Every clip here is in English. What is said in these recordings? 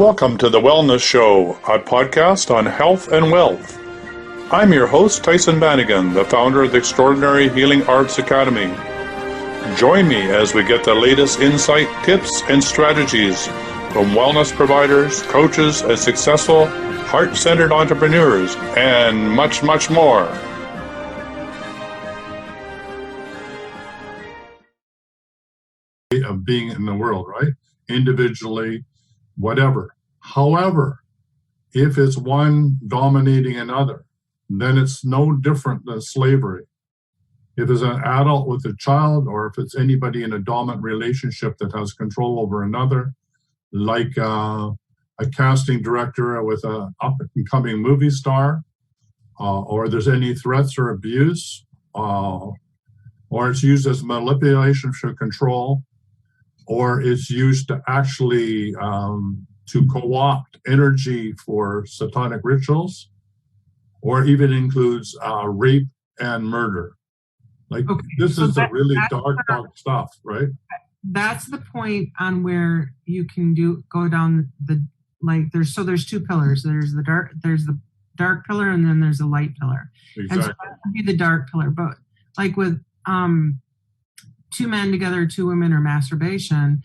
Welcome to The Wellness Show, a podcast on health and wealth. I'm your host, Tyhson Banighen, the founder of the Extraordinary Healing Arts Academy. Join me as we get the latest insight, tips, and strategies from wellness providers, coaches, and successful, heart-centered entrepreneurs, and much, much more. Of being in the world, right? Individually, whatever. However, if it's one dominating another, then it's no different than slavery. If it's an adult with a child, or if it's anybody in a dominant relationship that has control over another, like a casting director with an up-and-coming movie star, or there's any threats or abuse, or it's used as manipulation for control, or it's used to actually to co-opt energy for satanic rituals, or even includes rape and murder. This is the really dark stuff, right? That's the point on where you can go down there's two pillars. There's the dark pillar, and then there's a light pillar. Exactly. And so that would be the dark pillar. But like with two men together, two women, or masturbation,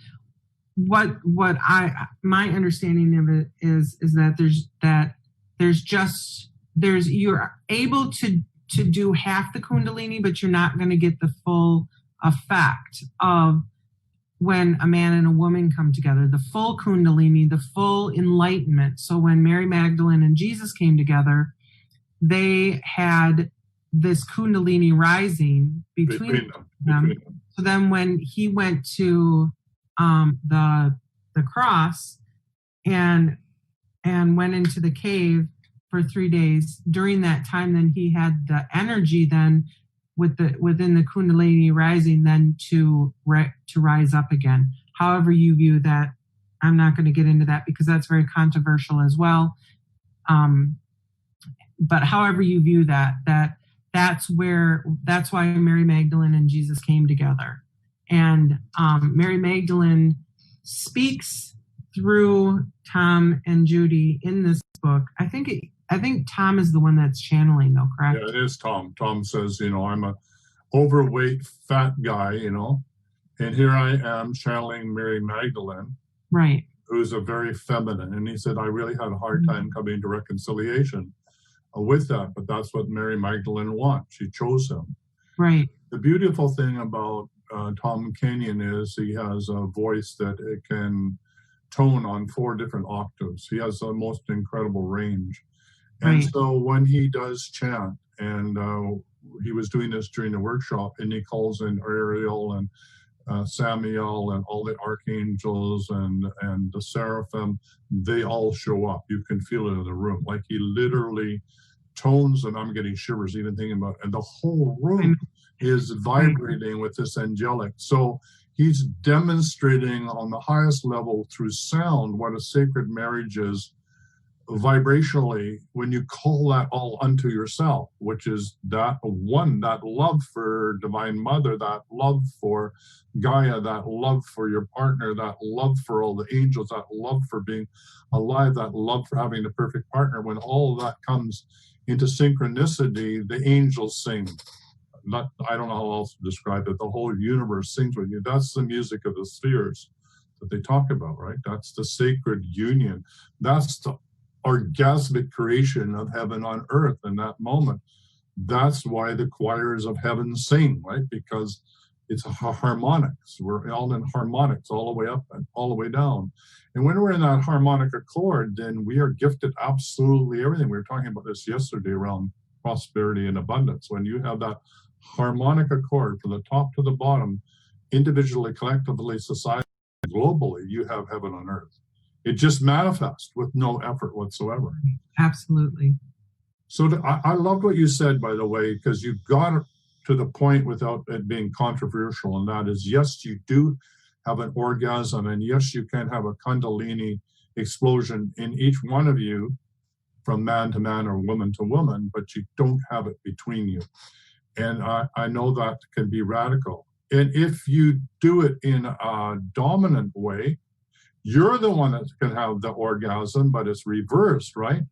my understanding of it is that you're able to do half the Kundalini, but you're not going to get the full effect of when a man and a woman come together, the full Kundalini, the full enlightenment. So when Mary Magdalene and Jesus came together, they had this Kundalini rising between them. So then when he went to the cross and went into the cave for 3 days, during that time, then he had the energy then within the Kundalini rising then to rise up again. However you view that, I'm not going to get into that because that's very controversial as well. But however you view that's why Mary Magdalene and Jesus came together. And Mary Magdalene speaks through Tom and Judy in this book. I think Tom is the one that's channeling, though, correct? Yeah, it is Tom. Tom says, I'm a overweight, fat guy, and here I am channeling Mary Magdalene, right? Who's a very feminine. And he said, I really had a hard time coming to reconciliation with that, but that's what Mary Magdalene wants. She chose him. Right. The beautiful thing about Tom Kenyon is he has a voice that it can tone on 4 different octaves. He has the most incredible range. And so when he does chant, and he was doing this during the workshop, and he calls in Ariel and Samuel and all the archangels and the seraphim, they all show up. You can feel it in the room. Like he literally tones, and I'm getting shivers even thinking about it, and the whole room is vibrating with this angelic. So he's demonstrating on the highest level through sound what a sacred marriage is vibrationally when you call that all unto yourself, which is that love for Divine Mother, that love for Gaia, that love for your partner, that love for all the angels, that love for being alive, that love for having the perfect partner. When all of that comes into synchronicity, the angels sing. I don't know how else to describe it. The whole universe sings with you. That's the music of the spheres that they talk about, right? That's the sacred union. That's the orgasmic creation of heaven on earth in that moment. That's why the choirs of heaven sing, right? Because it's harmonics. We're all in harmonics all the way up and all the way down. And when we're in that harmonic accord, then we are gifted absolutely everything. We were talking about this yesterday around prosperity and abundance. When you have that harmonic accord from the top to the bottom, individually, collectively, society, globally, you have heaven on earth. It just manifests with no effort whatsoever. Absolutely. So I loved what you said, by the way, because you got to the point without it being controversial, and that is, yes, you do have an orgasm, and yes, you can have a Kundalini explosion in each one of you, from man to man or woman to woman, but you don't have it between you. And I know that can be radical. And if you do it in a dominant way, You're the one that can have the orgasm, but it's reversed, right?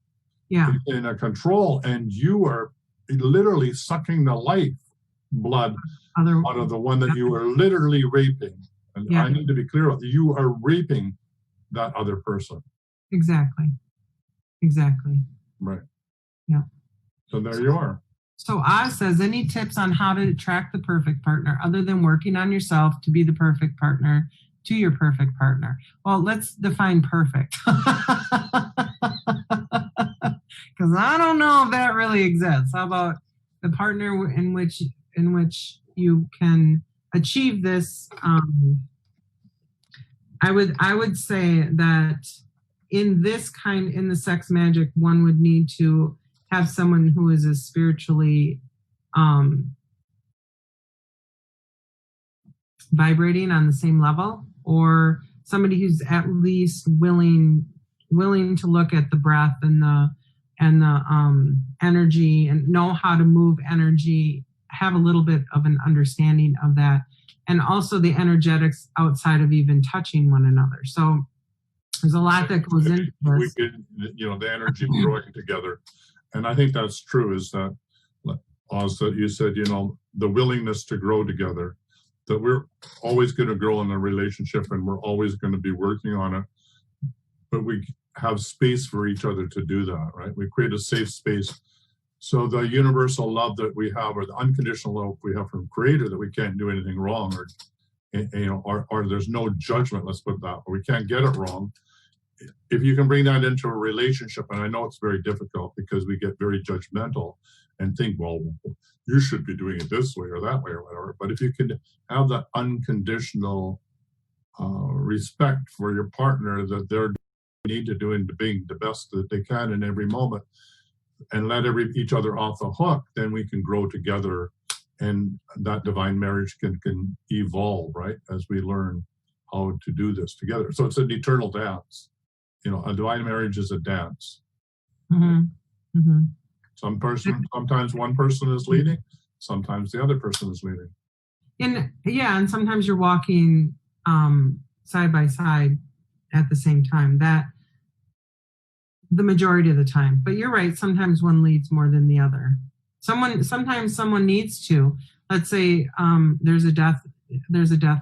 Yeah. In a control, and you are literally sucking the life blood out of the one that you are literally raping. And I need to be clear, you are raping that other person. Exactly. Right. Yeah. So there you are. So Oz says, any tips on how to attract the perfect partner other than working on yourself to be the perfect partner to your perfect partner? Well, let's define perfect. Because I don't know if that really exists. How about the partner in which you can achieve this? I would say that in the sex magic, one would need to have someone who is a spiritually vibrating on the same level, or somebody who's at least willing to look at the breath and the energy and know how to move energy, have a little bit of an understanding of that, and also the energetics outside of even touching one another. So there's a lot that goes into this. The energy growing together. And I think that's true, is that, Oz, that you said, the willingness to grow together, that we're always going to grow in a relationship and we're always going to be working on it. But we have space for each other to do that, right? We create a safe space. So the universal love that we have, or the unconditional love we have from Creator, that we can't do anything wrong, or there's no judgment, let's put it that way, we can't get it wrong. If you can bring that into a relationship, and I know it's very difficult because we get very judgmental and think, well, you should be doing it this way or that way or whatever. But if you can have that unconditional respect for your partner, that they're need to do into being the best that they can in every moment, and let each other off the hook, then we can grow together, and that divine marriage can evolve, right, as we learn how to do this together. So it's an eternal dance. A divine marriage is a dance. Mm-hmm. Mm-hmm. Sometimes one person is leading, sometimes the other person is leading. And sometimes you're walking side by side at the same time. That the majority of the time. But you're right, sometimes one leads more than the other. Sometimes someone needs to. Let's say there's a death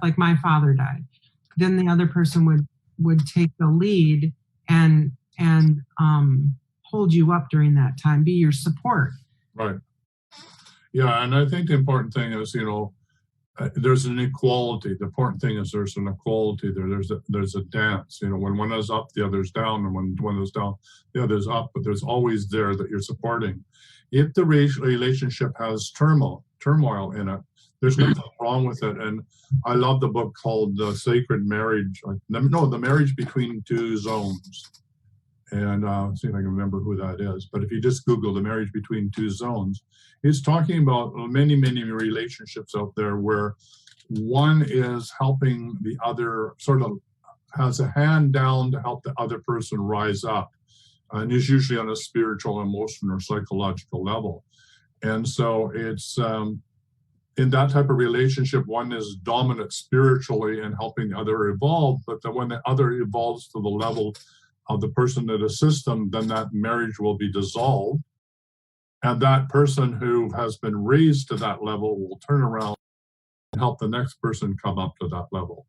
like my father died. Then the other person would take the lead and hold you up during that time, be your support. Right. Yeah, and I think the important thing is, there's an equality. The important thing is there's an equality there. There's a dance. When one is up, the other's down, and when one is down, the other's up. But there's always there that you're supporting. If the relationship has turmoil in it, there's nothing wrong with it. And I love the book called The Sacred Marriage. The Marriage Between Two Zones. And see if I can remember who that is. But if you just Google The Marriage Between Two Zones, it's talking about many, many relationships out there where one is helping the other, sort of has a hand down to help the other person rise up, and is usually on a spiritual, emotional, or psychological level. And so it's in that type of relationship, one is dominant spiritually and helping the other evolve, but then when the other evolves to the level of the person that assists them, then that marriage will be dissolved. And that person who has been raised to that level will turn around and help the next person come up to that level.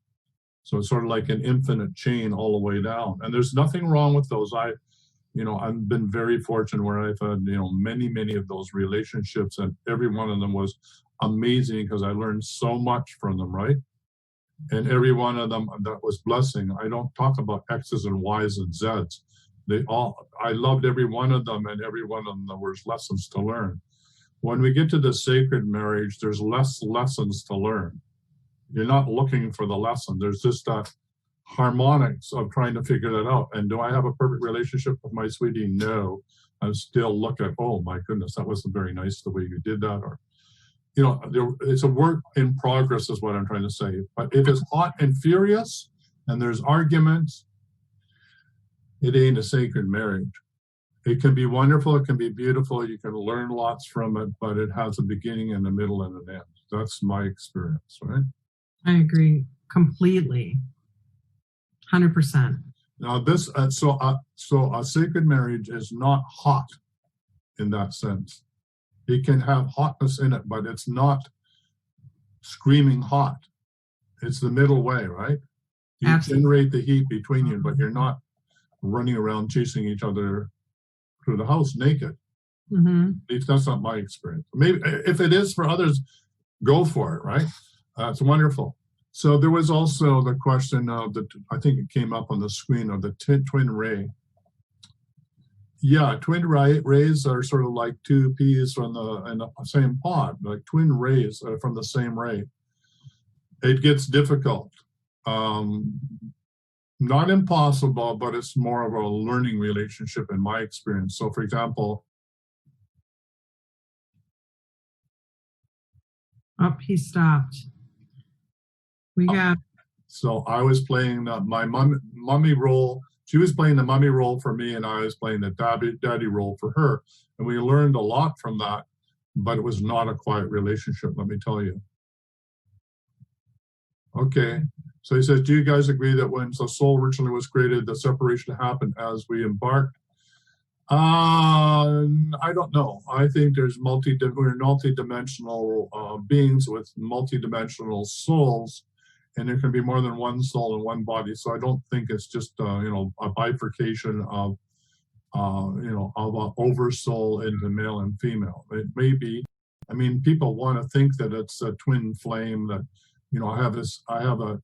So it's sort of like an infinite chain all the way down. And there's nothing wrong with those. I've been very fortunate where I've had, many, many of those relationships, and every one of them was amazing because I learned so much from them, right? And every one of them that was blessing. I don't talk about X's and Y's and Z's. I loved every one of them, and every one of them there was lessons to learn. When we get to the sacred marriage, there's less lessons to learn. You're not looking for the lesson. There's just that harmonics of trying to figure that out. And do I have a perfect relationship with my sweetie? No. I still look at, oh my goodness, that wasn't very nice the way you did that. Or, it's a work in progress is what I'm trying to say. But if it's hot and furious and there's arguments, it ain't a sacred marriage. It can be wonderful. It can be beautiful. You can learn lots from it, but it has a beginning and a middle and an end. That's my experience, right? I agree completely. 100%. Now this, so a sacred marriage is not hot in that sense. It can have hotness in it, but it's not screaming hot. It's the middle way, right? You Absolutely. generate the heat between you, but you're not running around chasing each other through the house naked. Mm-hmm. At least that's not my experience. Maybe if it is for others, go for it, right? It's wonderful. So there was also the question of I think it came up on the screen, of the twin ray. Yeah, twin rays are sort of like two peas in the same pod, like twin rays from the same ray. It gets difficult. Not impossible, but it's more of a learning relationship in my experience. So, for example, he stopped. We got. So I was playing my mummy role. She was playing the mummy role for me, and I was playing the daddy role for her. And we learned a lot from that, but it was not a quiet relationship, let me tell you. Okay, so he says, do you guys agree that when the soul originally was created, the separation happened as we embarked? I don't know. I think we're multi-dimensional beings with multi-dimensional souls, and there can be more than one soul in one body. So I don't think it's just a bifurcation of of an oversoul into male and female. It may be. I mean, people want to think that it's a twin flame, that I have a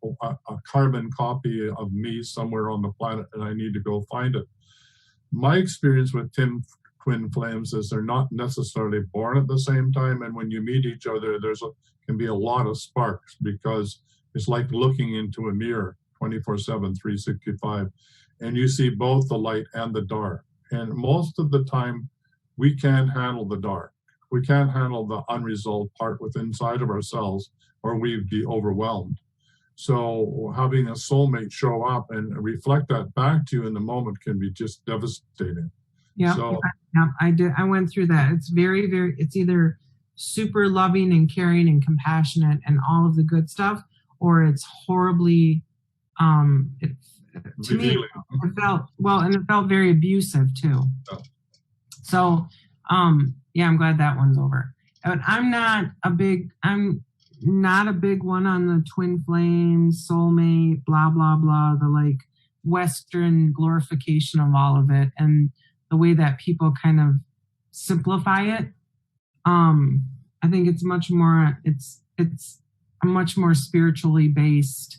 carbon copy of me somewhere on the planet, and I need to go find it. My experience with twin flames is they're not necessarily born at the same time, and when you meet each other, can be a lot of sparks, because it's like looking into a mirror 24/7, 365, and you see both the light and the dark. And most of the time, we can't handle the dark. We can't handle the unresolved part within inside of ourselves, or we'd be overwhelmed. So having a soulmate show up and reflect that back to you in the moment can be just devastating. Yeah, I did. I went through that. It's very, very, it's either super loving and caring and compassionate and all of the good stuff, or it's horribly, to me, it felt very abusive too. Oh. So, I'm glad that one's over. But I'm not a big one on the twin flames, soulmate, blah, blah, blah, the Western glorification of all of it, and the way that people kind of simplify it. I think it's much more, it's a much more spiritually based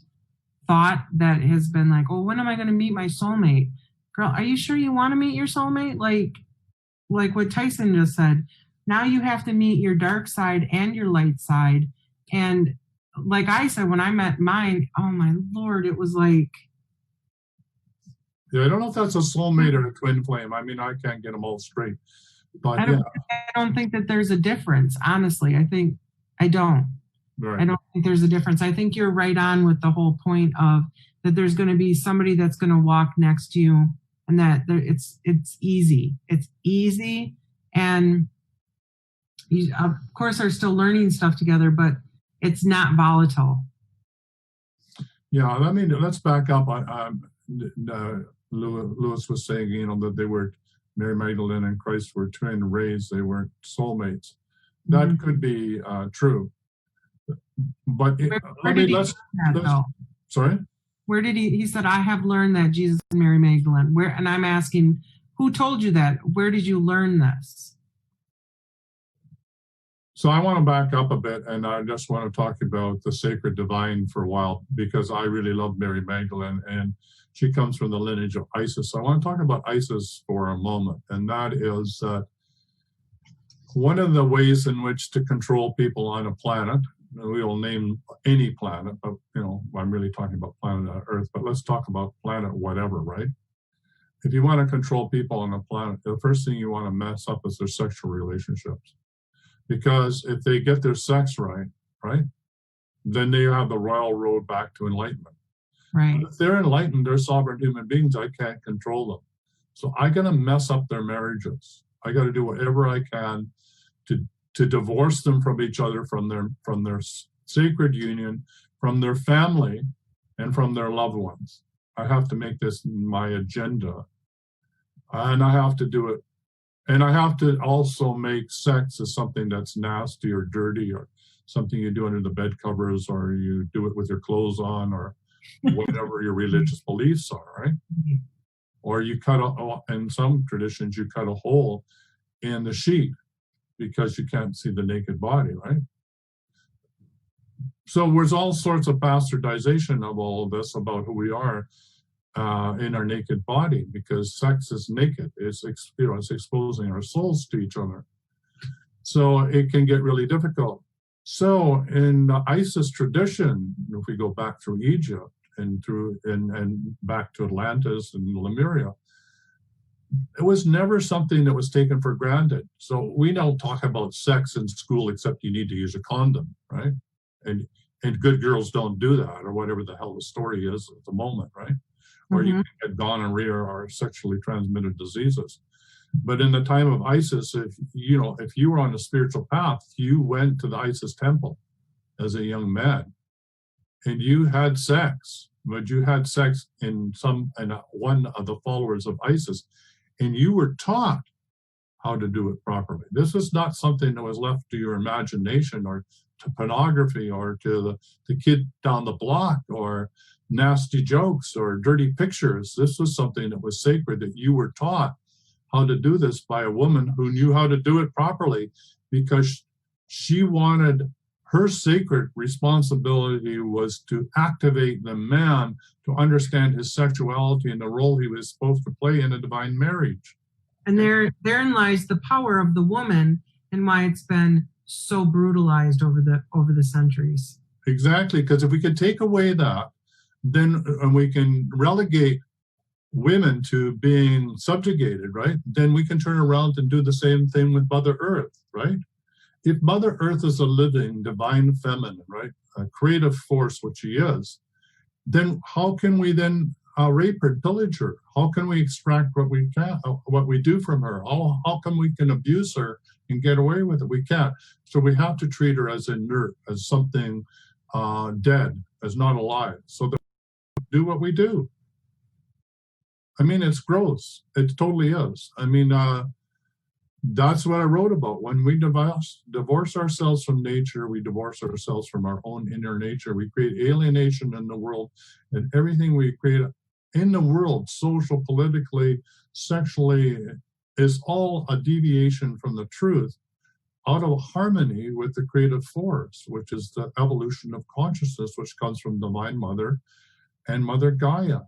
thought that has been when am I going to meet my soulmate? Girl, are you sure you want to meet your soulmate? Like what Tyhson just said, now you have to meet your dark side and your light side. And like I said, when I met mine, oh my Lord, it was like. Yeah, I don't know if that's a soulmate or a twin flame. I mean, I can't get them all straight. But I don't think that there's a difference, honestly. I don't. Right. I don't think there's a difference. I think you're right on with the whole point of that there's going to be somebody that's going to walk next to you, and that it's easy. It's easy. And you, of course, are still learning stuff together, but it's not volatile. Yeah, I mean, let's back up. Lewis was saying, that they were, Mary Magdalene and Christ were twin rays. They weren't soulmates. That could be true. But sorry? Where did he said, I have learned that Jesus and Mary Magdalene. Where? And I'm asking, who told you that? Where did you learn this? So I want to back up a bit, and I just want to talk about the sacred divine for a while, because I really love Mary Magdalene, and she comes from the lineage of Isis. So I want to talk about Isis for a moment, and that is that one of the ways in which to control people on a planet, we will name any planet, but I'm really talking about planet Earth, but let's talk about planet whatever, right? If you want to control people on a planet, the first thing you want to mess up is their sexual relationships. Because if they get their sex right, then they have the royal road back to enlightenment. Right. But if they're enlightened, they're sovereign human beings, I can't control them. So I got to mess up their marriages. I got to do whatever I can to divorce them from each other, from their sacred union, from their family, and from their loved ones. I have to make this my agenda. And I have to do it. And I have to also make sex as something that's nasty or dirty or something you do under the bed covers, or you do it with your clothes on, or whatever your religious beliefs are, right? Or you in some traditions, you cut a hole in the sheet because you can't see the naked body, right? So there's all sorts of bastardization of all of this about who we are in our naked body, because sex is naked. It's exposing our souls to each other. So it can get really difficult. So in the Isis tradition, if we go back through Egypt and back to Atlantis and Lemuria, it was never something that was taken for granted. So we don't talk about sex in school except you need to use a condom, right? And good girls don't do that, or whatever the hell the story is at the moment, right? Or you can get gonorrhea or sexually transmitted diseases. But in the time of Isis, if you were on a spiritual path, you went to the Isis temple as a young man, and you had sex. But you had sex in one of the followers of Isis, and you were taught how to do it properly. This is not something that was left to your imagination or to pornography or to the kid down the block or nasty jokes or dirty pictures. This was something that was sacred, that you were taught how to do this by a woman who knew how to do it properly, because she wanted, her sacred responsibility was to activate the man to understand his sexuality and the role he was supposed to play in a divine marriage. And therein lies the power of the woman, and why it's been so brutalized over the centuries. Exactly, because if we could take away that, then we can relegate women to being subjugated, right? Then we can turn around and do the same thing with Mother Earth, right? If Mother Earth is a living, divine feminine, right, a creative force, which she is, then how can we then rape her, pillage her? How can we extract what we do from her? How come we can abuse her and get away with it? We can't. So we have to treat her as inert, as something dead, as not alive, so that we do what we do. I mean, it's gross. It totally is. I mean, that's what I wrote about. When we divorce ourselves from nature, we divorce ourselves from our own inner nature. We create alienation in the world, and everything we create in the world, social, politically, sexually, is all a deviation from the truth, out of harmony with the creative force, which is the evolution of consciousness, which comes from Divine Mother and Mother Gaia.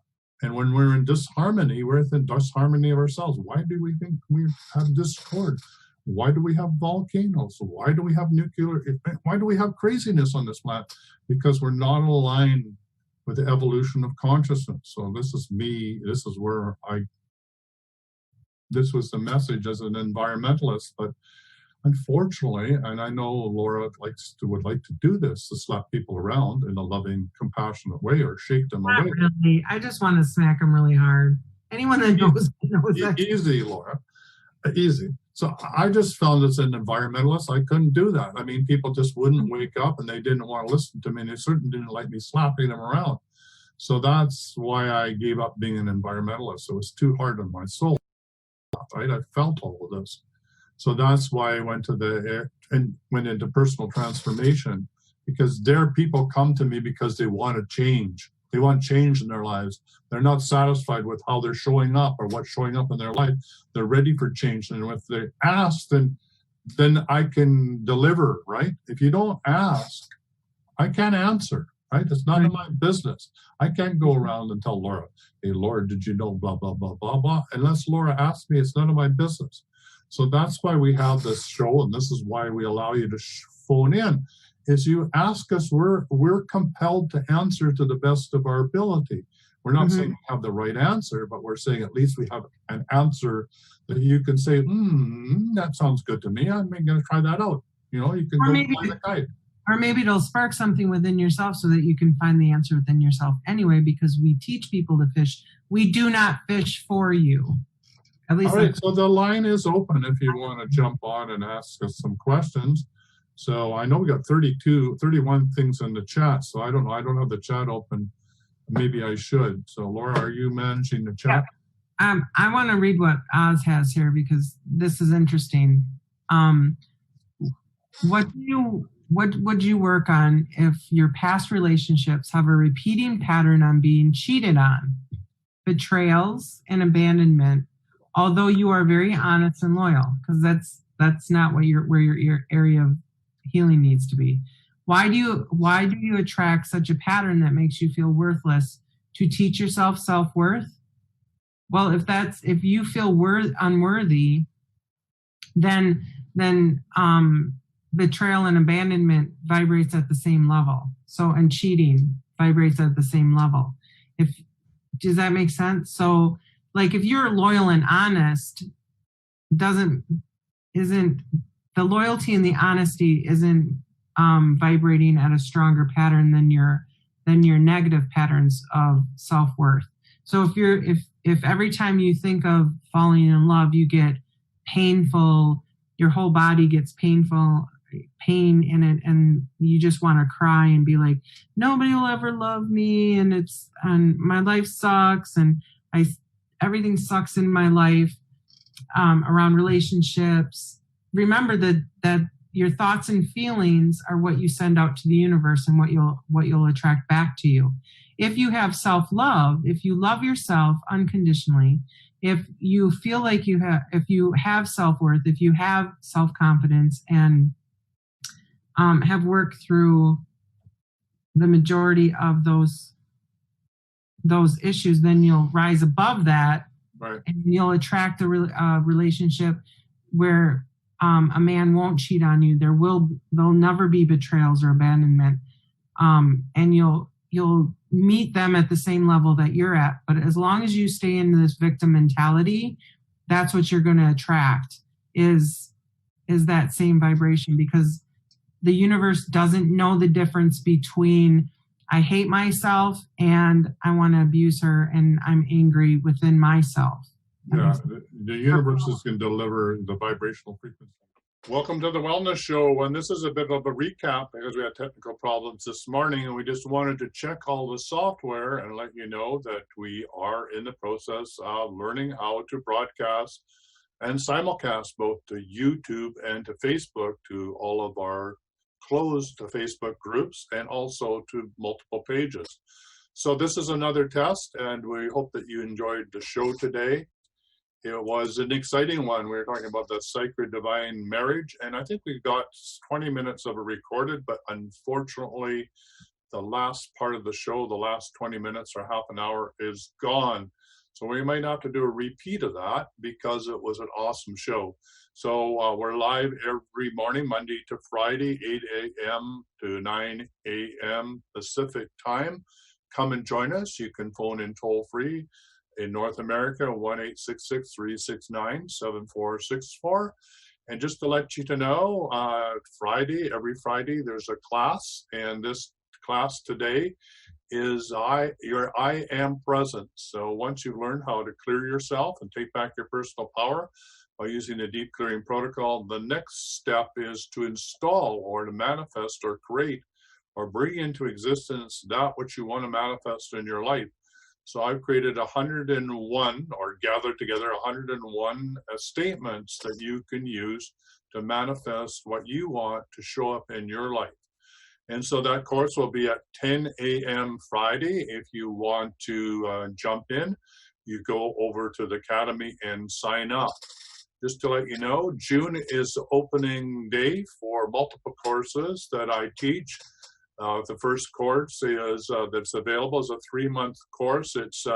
And when we're in disharmony, we're in disharmony of ourselves. Why do we think we have discord? Why do we have volcanoes? Why do we have why do we have craziness on this planet? Because we're not aligned with the evolution of consciousness. So this is me. This is where this was the message as an environmentalist. But unfortunately, and I know Laura would like to do this, to slap people around in a loving, compassionate way, or shake them Not away. really. I just want to smack them really hard. Anyone that knows that. Easy, Laura. Easy. So I just found as an environmentalist, I couldn't do that. I mean, people just wouldn't wake up, and they didn't want to listen to me, and they certainly didn't like me slapping them around. So that's why I gave up being an environmentalist. It was too hard on my soul, right? I felt all of this. So that's why I went into personal transformation, because there people come to me because they want to change. They want change in their lives. They're not satisfied with how they're showing up or what's showing up in their life. They're ready for change. And if they ask, then I can deliver, right? If you don't ask, I can't answer, right? It's none of my business. I can't go around and tell Laura, hey, Laura, did you know blah, blah, blah, blah, blah. Unless Laura asks me, it's none of my business. So that's why we have this show, and this is why we allow you to phone in. Is you ask us, we're compelled to answer to the best of our ability. We're not saying we have the right answer, but we're saying at least we have an answer that you can say, that sounds good to me. I'm going to try that out. You can go find the guide. Or maybe it'll spark something within yourself so that you can find the answer within yourself anyway, because we teach people to fish. We do not fish for you. At least. All right, so the line is open if you want to jump on and ask us some questions. So I know we got 31 things in the chat, so I don't know. I don't have the chat open. maybe I should. So Laura, are you managing the chat? I want to read what Oz has here because this is interesting. What would you work on if your past relationships have a repeating pattern on being cheated on, betrayals, and abandonment? Although you are very honest and loyal, because that's not where your area of healing needs to be. Why do you attract such a pattern that makes you feel worthless? To teach yourself self-worth? Well, if you feel unworthy, then betrayal and abandonment vibrates at the same level. So, and cheating vibrates at the same level. Does that make sense? So, like, if you're loyal and honest, isn't the loyalty and the honesty isn't vibrating at a stronger pattern than your negative patterns of self-worth. So if every time you think of falling in love, you get painful, your whole body gets pain in it, and you just want to cry and be like, nobody will ever love me, and my life sucks, and everything sucks in my life, around relationships. Remember that your thoughts and feelings are what you send out to the universe and what you'll attract back to you. If you have self-love, if you love yourself unconditionally, if you feel like if you have self-worth, if you have self-confidence, and have worked through the majority of those issues, then you'll rise above that, right, and you'll attract a relationship where a man won't cheat on you. There'll never be betrayals or abandonment, and you'll meet them at the same level that you're at. But as long as you stay in this victim mentality, that's what you're going to attract is that same vibration, because the universe doesn't know the difference between I hate myself and I want to abuse her and I'm angry within myself. Yeah, the universe is going to deliver the vibrational frequency. Welcome to the Wellness Show, and this is a bit of a recap because we had technical problems this morning, and we just wanted to check all the software and let you know that we are in the process of learning how to broadcast and simulcast both to YouTube and to Facebook, to all of our closed Facebook groups, and also to multiple pages. So this is another test, and we hope that you enjoyed the show today. It was an exciting one. We were talking about the sacred divine marriage, and I think we got 20 minutes of it recorded, but unfortunately, the last part of the show, the last 20 minutes or half an hour, is gone. So we might have to do a repeat of that because it was an awesome show. So we're live every morning, Monday to Friday, 8 a.m. to 9 a.m. Pacific time. Come and join us. You can phone in toll free. In North America, 1-866-369-7464. And just to let you know, every Friday, there's a class, and this class today is your I am present. So once you've learned how to clear yourself and take back your personal power by using the deep clearing protocol, the next step is to install or to manifest or create or bring into existence that which you want to manifest in your life. So I've created 101, or gathered together 101 statements that you can use to manifest what you want to show up in your life. And so that course will be at 10 a.m. Friday. If you want to jump in, you go over to the Academy and sign up. Just to let you know, June is the opening day for multiple courses that I teach. The first course is that's available is a 3-month course. It's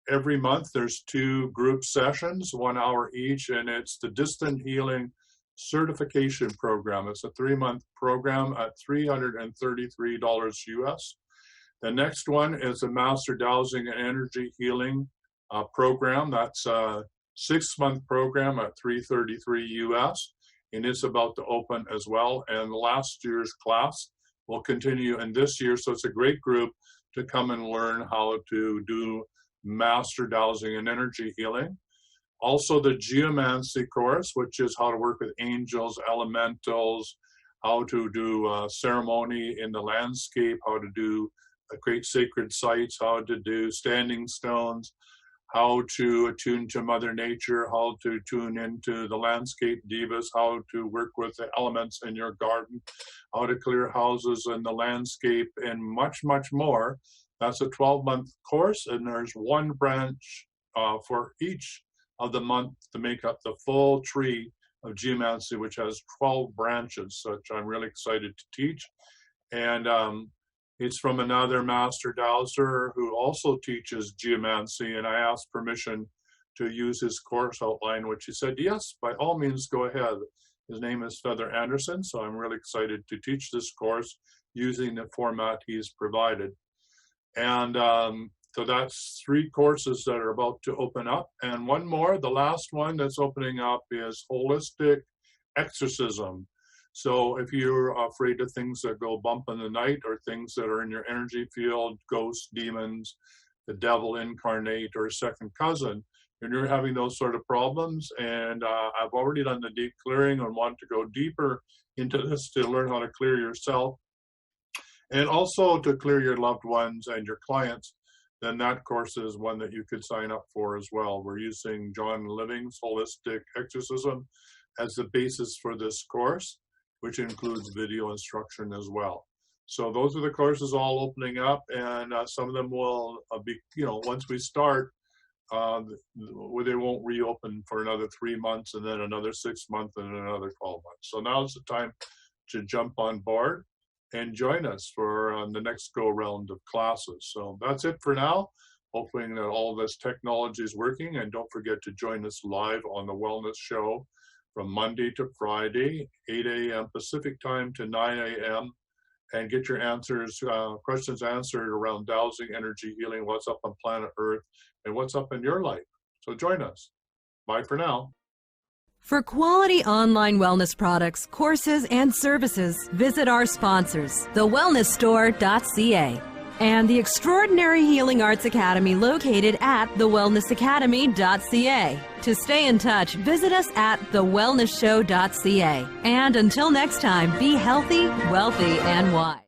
every month. There's 2 group sessions, 1 hour each, and it's the Distant Healing Certification Program. It's a 3-month program at $333 US. The next one is a Master Dowsing and Energy Healing program. That's a 6-month program at $333 US. And it's about to open as well. And last year's class will continue in this year. So it's a great group to come and learn how to do master dowsing and energy healing. Also the geomancy course, which is how to work with angels, elementals, how to do ceremony in the landscape, how to create sacred sites, how to do standing stones, how to attune to Mother Nature, how to tune into the landscape divas, how to work with the elements in your garden, how to clear houses in the landscape, and much, much more. That's a 12-month course, and there's one branch for each of the month to make up the full tree of geomancy, which has 12 branches, which I'm really excited to teach. And it's from another master dowser who also teaches geomancy, and I asked permission to use his course outline, which he said, yes, by all means, go ahead. His name is Feather Anderson, so I'm really excited to teach this course using the format he's provided. And so that's 3 courses that are about to open up. And one more, the last one that's opening up is Holistic Exorcism. So if you're afraid of things that go bump in the night or things that are in your energy field, ghosts, demons, the devil incarnate, or a second cousin, and you're having those sort of problems, and I've already done the deep clearing and want to go deeper into this to learn how to clear yourself and also to clear your loved ones and your clients, then that course is one that you could sign up for as well. We're using John Living's Holistic Exorcism as the basis for this course, which includes video instruction as well. So those are the courses all opening up, and some of them will be, once we start, they won't reopen for another 3 months, and then another 6 months, and another 12 months. So now's the time to jump on board and join us for the next go-round of classes. So that's it for now. Hoping that all this technology is working, and don't forget to join us live on the Wellness Show from Monday to Friday, 8 a.m. Pacific time to 9 a.m. and get your questions answered around dowsing, energy healing, what's up on planet Earth, and what's up in your life. So join us. Bye for now. For quality online wellness products, courses, and services, visit our sponsors, thewellnessstore.ca and the Extraordinary Healing Arts Academy located at thewellnessacademy.ca. To stay in touch, visit us at thewellnessshow.ca. And until next time, be healthy, wealthy, and wise.